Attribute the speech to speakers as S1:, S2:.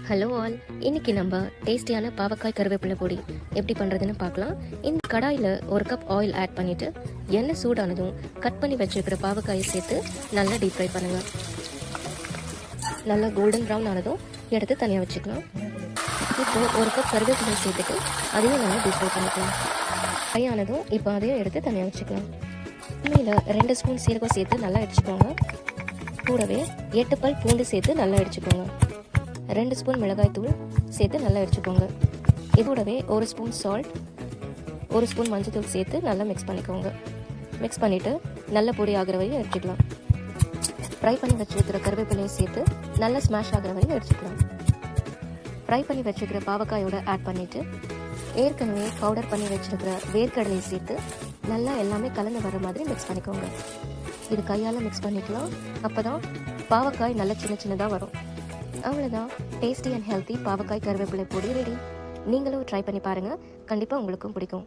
S1: Hello all, இன்னைக்கு நம்ம டேஸ்டியான பாவக்காய் கருவேப்பிலை பொடி எப்படி பண்ணுறதுன்னு பார்க்கலாம். இந்த கடாயில் ஒரு கப் ஆயில் ஆட் பண்ணிவிட்டு எண்ணெய் சூடானதும் கட் பண்ணி வச்சுருக்கிற பாவக்காயை சேர்த்து நல்லா டீப் ஃப்ரை பண்ணுங்கள். நல்லா கோல்டன் ப்ரௌன் ஆனதும் எடுத்து தனியாக வச்சுக்கலாம். இப்போ ஒரு கப் கருவேப்பிலை சேர்த்துட்டு அதையும் நல்லா டீப் ஃப்ரை பண்ணிக்கலாம். ஃப்ரை ஆனதும் இப்போ அதையும் எடுத்து தனியாக வச்சுக்கலாம். உண்மையில் 2 ஸ்பூன் சீரகம் சேர்த்து நல்லா அடிச்சுக்கோங்க. கூடவே 8 பல் பூண்டு சேர்த்து நல்லா அடிச்சுக்கோங்க. 2 ஸ்பூன் மிளகாய் தூள் சேர்த்து நல்லா அடிச்சுக்கோங்க. இதோடவே 1 ஸ்பூன் சால்ட், 1 ஸ்பூன் மஞ்சள் தூள் சேர்த்து நல்லா மிக்ஸ் பண்ணிக்கோங்க. மிக்ஸ் பண்ணிவிட்டு நல்ல பொடி ஆகிற வரையும் அடிச்சுக்கலாம். ஃப்ரை பண்ணி வச்சுருக்கிற கருவேப்பிலையை சேர்த்து நல்லா ஸ்மாஷ் ஆகிற வரையும் அடிச்சுக்கலாம். ஃப்ரை பண்ணி வச்சுருக்கிற பாவக்காயோட ஆட் பண்ணிவிட்டு ஏற்கனவே பவுடர் பண்ணி வச்சுருக்கிற வேர்க்கடலையை சேர்த்து நல்லா எல்லாமே கலந்து வர மாதிரி மிக்ஸ் பண்ணிக்கோங்க. இது கையால் மிக்ஸ் பண்ணிக்கலாம். அப்போ தான் பாவக்காய் நல்லா சின்ன சின்னதாக வரும். அவ்வளோதான், டேஸ்டி அண்ட் ஹெல்த்தி பாவக்காய் கருவேப்பிலை பொடி ரெடி. நீங்களும் ட்ரை பண்ணி பாருங்கள், கண்டிப்பாக உங்களுக்கும் பிடிக்கும்.